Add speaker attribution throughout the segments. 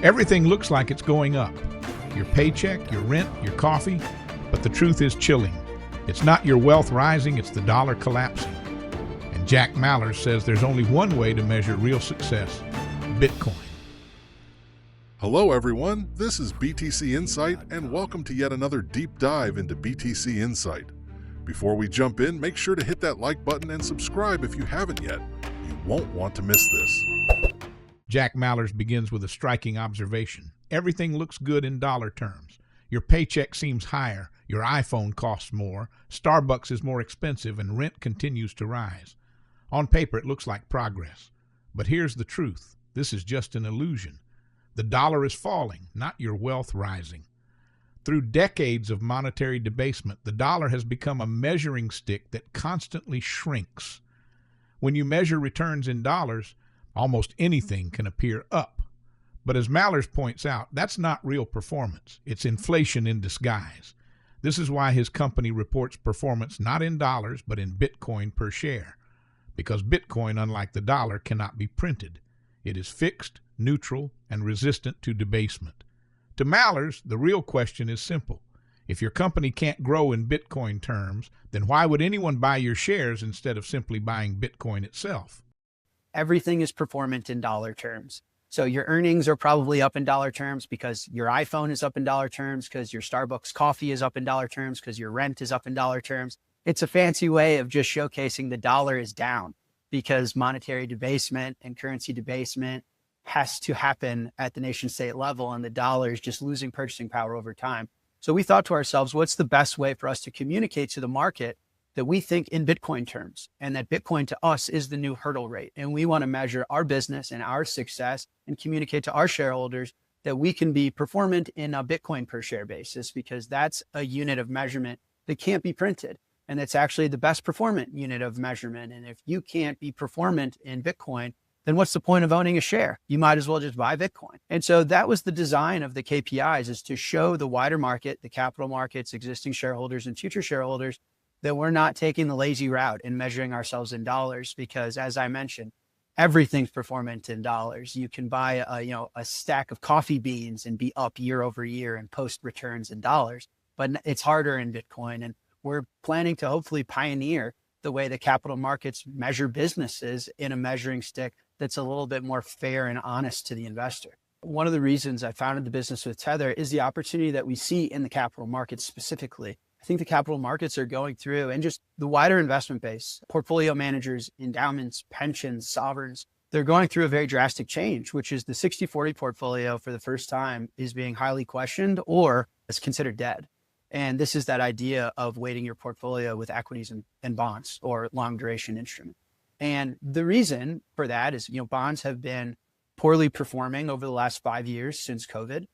Speaker 1: Everything looks like it's going up. Your paycheck, your rent, your coffee, but the truth is chilling. It's not your wealth rising, it's the dollar collapsing. And Jack Mallers says there's only one way to measure real success: Bitcoin.
Speaker 2: Hello everyone, this is BTC Insight and welcome to yet another deep dive into BTC Insight. Before we jump in, make sure to hit that like button and subscribe if you haven't yet. You won't want to miss this.
Speaker 1: Jack Mallers begins with a striking observation. Everything looks good in dollar terms. Your paycheck seems higher, your iPhone costs more, Starbucks is more expensive, and rent continues to rise. On paper, it looks like progress. But here's the truth. This is just an illusion. The dollar is falling, not your wealth rising. Through decades of monetary debasement, the dollar has become a measuring stick that constantly shrinks. When you measure returns in dollars, almost anything can appear up. But as Mallers points out, that's not real performance. It's inflation in disguise. This is why his company reports performance not in dollars, but in Bitcoin per share. Because Bitcoin, unlike the dollar, cannot be printed. It is fixed, neutral, and resistant to debasement. To Mallers, the real question is simple. If your company can't grow in Bitcoin terms, then why would anyone buy your shares instead of simply buying Bitcoin itself?
Speaker 3: Everything is performant in dollar terms. So your earnings are probably up in dollar terms because your iPhone is up in dollar terms, because your Starbucks coffee is up in dollar terms, because your rent is up in dollar terms. It's a fancy way of just showcasing the dollar is down because monetary debasement and currency debasement has to happen at the nation state level, and the dollar is just losing purchasing power over time. So we thought to ourselves, what's the best way for us to communicate to the market that we think in Bitcoin terms, and that Bitcoin to us is the new hurdle rate. And we want to measure our business and our success and communicate to our shareholders that we can be performant in a Bitcoin per share basis, because that's a unit of measurement that can't be printed. And it's actually the best performant unit of measurement. And if you can't be performant in Bitcoin, then what's the point of owning a share? You might as well just buy Bitcoin. And so that was the design of the KPIs, is to show the wider market, the capital markets, existing shareholders and future shareholders, that we're not taking the lazy route and measuring ourselves in dollars, because as I mentioned, everything's performant in dollars. You can buy a stack of coffee beans and be up year over year and post returns in dollars, but it's harder in Bitcoin. And we're planning to hopefully pioneer the way the capital markets measure businesses in a measuring stick that's a little bit more fair and honest to the investor. One of the reasons I founded the business with Tether is the opportunity that we see in the capital markets specifically. I think the capital markets are going through, and just the wider investment base, portfolio managers, endowments, pensions, sovereigns, they're going through a very drastic change, which is the 60-40 portfolio for the first time is being highly questioned or is considered dead. And this is that idea of weighting your portfolio with equities and bonds or long duration instrument. And the reason for that is, bonds have been poorly performing over the last 5 years since COVID.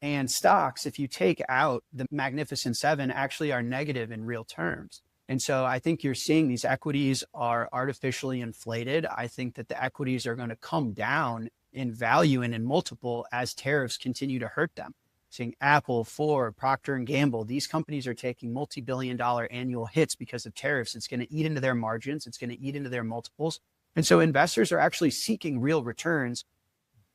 Speaker 3: And stocks, if you take out the Magnificent Seven, actually are negative in real terms. And so I think you're seeing these equities are artificially inflated. I think that the equities are going to come down in value and in multiple as tariffs continue to hurt them. Seeing Apple, Ford, Procter & Gamble, these companies are taking multi-billion-dollar annual hits because of tariffs. It's going to eat into their margins. It's going to eat into their multiples. And so investors are actually seeking real returns,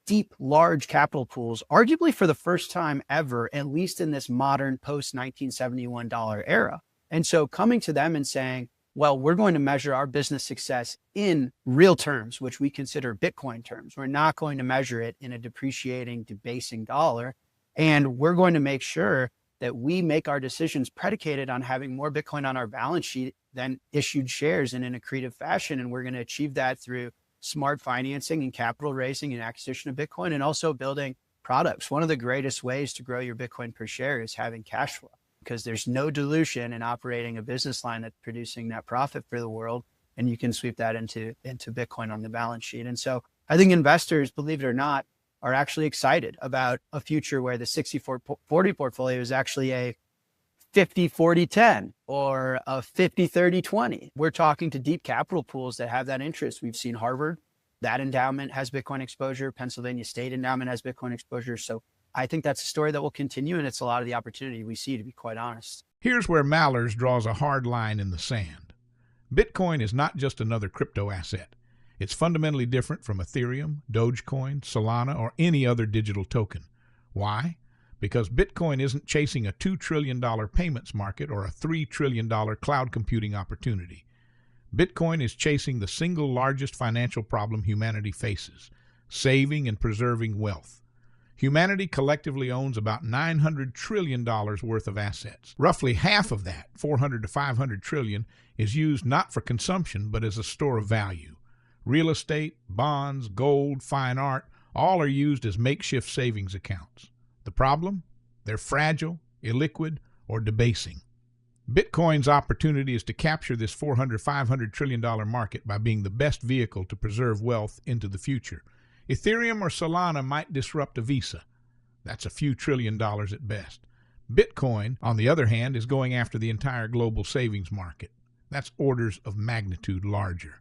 Speaker 3: deep, large capital pools, arguably for the first time ever, at least in this modern post-1971 era. And so coming to them and saying, well, we're going to measure our business success in real terms, which we consider Bitcoin terms. We're not going to measure it in a depreciating, debasing dollar. And we're going to make sure that we make our decisions predicated on having more Bitcoin on our balance sheet than issued shares in an accretive fashion. And we're going to achieve that through smart financing and capital raising and acquisition of Bitcoin, and also building products. One of the greatest ways to grow your Bitcoin per share is having cash flow, because there's no dilution in operating a business line that's producing net profit for the world. And you can sweep that into Bitcoin on the balance sheet. And so I think investors, believe it or not, are actually excited about a future where the 60-40 portfolio is actually a 50-40-10 or a 50-30-20. We're talking to deep capital pools that have that interest. We've seen Harvard, that endowment has Bitcoin exposure. Pennsylvania State Endowment has Bitcoin exposure. So I think that's a story that will continue, and it's a lot of the opportunity we see, to be quite honest.
Speaker 1: Here's where Mallers draws a hard line in the sand. Bitcoin is not just another crypto asset. It's fundamentally different from Ethereum, Dogecoin, Solana, or any other digital token. Why? Because Bitcoin isn't chasing a $2 trillion payments market or a $3 trillion cloud computing opportunity. Bitcoin is chasing the single largest financial problem humanity faces: saving and preserving wealth. Humanity collectively owns about $900 trillion worth of assets. Roughly half of that, 400 to 500 trillion, is used not for consumption but as a store of value. Real estate, bonds, gold, fine art, all are used as makeshift savings accounts. The problem? They're fragile, illiquid, or debasing. Bitcoin's opportunity is to capture this $400, $500 trillion market by being the best vehicle to preserve wealth into the future. Ethereum or Solana might disrupt a Visa. That's a few $1 trillion at best. Bitcoin, on the other hand, is going after the entire global savings market. That's orders of magnitude larger.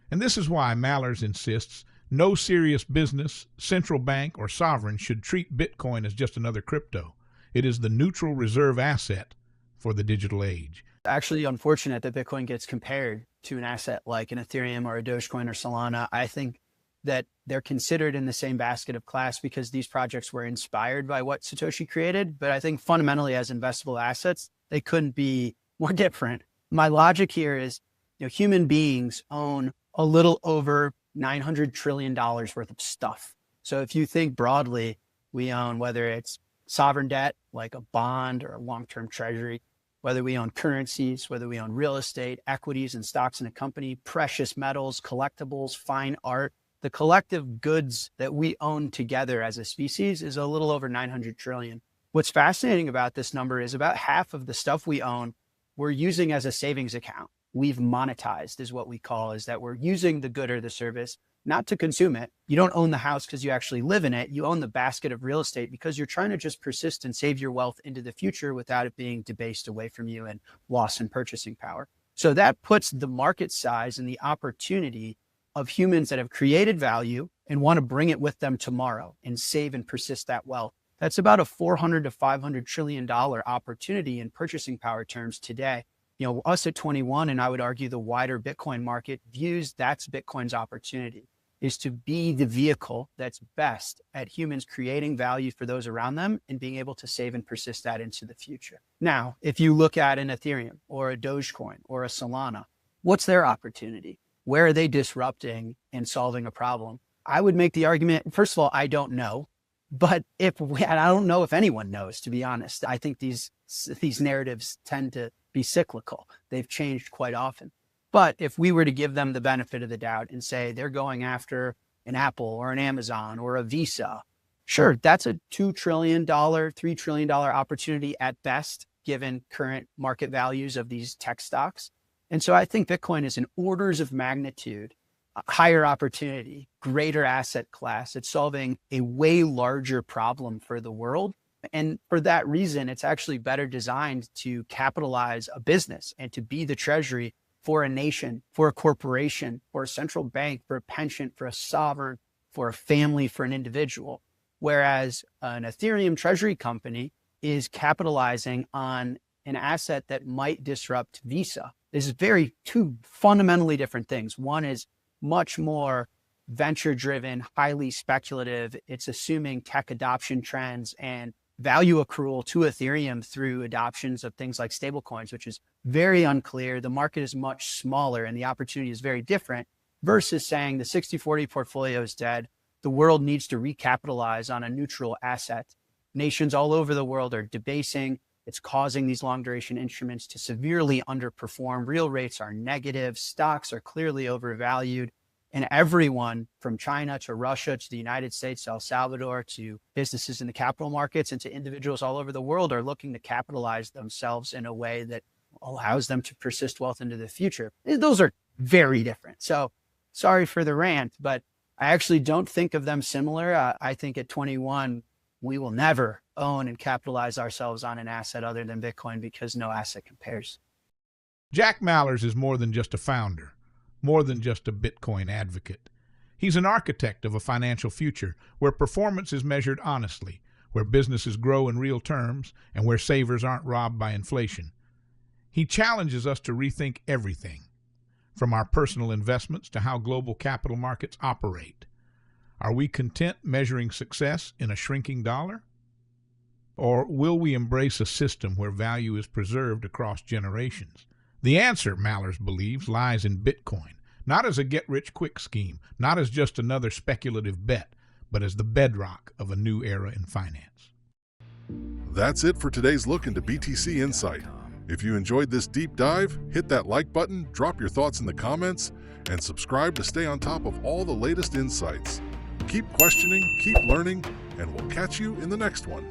Speaker 1: And this is why Mallers insists no serious business, central bank, or sovereign should treat Bitcoin as just another crypto. It is the neutral reserve asset for the digital age.
Speaker 3: Actually unfortunate that Bitcoin gets compared to an asset like an Ethereum or a Dogecoin or Solana. I think that they're considered in the same basket of class because these projects were inspired by what Satoshi created. But I think fundamentally as investable assets, they couldn't be more different. My logic here is, human beings own a little over $900 trillion worth of stuff. So if you think broadly, we own, whether it's sovereign debt, like a bond or a long-term treasury, whether we own currencies, whether we own real estate, equities and stocks in a company, precious metals, collectibles, fine art, the collective goods that we own together as a species is a little over 900 trillion. What's fascinating about this number is about half of the stuff we own, we're using as a savings account. We've monetized is what we call, is that we're using the good or the service, not to consume it. You don't own the house because you actually live in it. You own the basket of real estate because you're trying to just persist and save your wealth into the future without it being debased away from you and loss in purchasing power. So that puts the market size and the opportunity of humans that have created value and want to bring it with them tomorrow and save and persist that wealth. That's about a $400 to $500 trillion opportunity in purchasing power terms today. Us at 21, and I would argue the wider Bitcoin market views that's Bitcoin's opportunity, is to be the vehicle that's best at humans creating value for those around them and being able to save and persist that into the future. Now, if you look at an Ethereum or a Dogecoin or a Solana, what's their opportunity? Where are they disrupting and solving a problem? I would make the argument, first of all, I don't know, but and I don't know if anyone knows, to be honest. I think these narratives tend to be cyclical. They've changed quite often. But if we were to give them the benefit of the doubt and say they're going after an Apple or an Amazon or a Visa, sure, that's a $2 trillion, $3 trillion opportunity at best, given current market values of these tech stocks. And so I think Bitcoin is an orders of magnitude higher opportunity, greater asset class. It's solving a way larger problem for the world. And for that reason, it's actually better designed to capitalize a business and to be the treasury for a nation, for a corporation, for a central bank, for a pension, for a sovereign, for a family, for an individual. Whereas an Ethereum treasury company is capitalizing on an asset that might disrupt Visa. This is two fundamentally different things. One is much more venture-driven, highly speculative. It's assuming tech adoption trends and value accrual to Ethereum through adoptions of things like stablecoins, which is very unclear. The market is much smaller and the opportunity is very different versus saying the 60-40 portfolio is dead. The world needs to recapitalize on a neutral asset. Nations all over the world are debasing. It's causing these long duration instruments to severely underperform. Real rates are negative. Stocks are clearly overvalued. And everyone from China to Russia to the United States, El Salvador, to businesses in the capital markets and to individuals all over the world are looking to capitalize themselves in a way that allows them to persist wealth into the future. Those are very different. So sorry for the rant, but I actually don't think of them similar. I think at 21, we will never own and capitalize ourselves on an asset other than Bitcoin because no asset compares.
Speaker 1: Jack Mallers is more than just a founder, more than just a Bitcoin advocate. He's an architect of a financial future where performance is measured honestly, where businesses grow in real terms, and where savers aren't robbed by inflation. He challenges us to rethink everything. from our personal investments to how global capital markets operate. Are we content measuring success in a shrinking dollar? Or will we embrace a system where value is preserved across generations? The answer, Mallers believes, lies in Bitcoin, not as a get-rich-quick scheme, not as just another speculative bet, but as the bedrock of a new era in finance.
Speaker 2: That's it for today's look into BTC Insight. If you enjoyed this deep dive, hit that like button, drop your thoughts in the comments, and subscribe to stay on top of all the latest insights. Keep questioning, keep learning, and we'll catch you in the next one.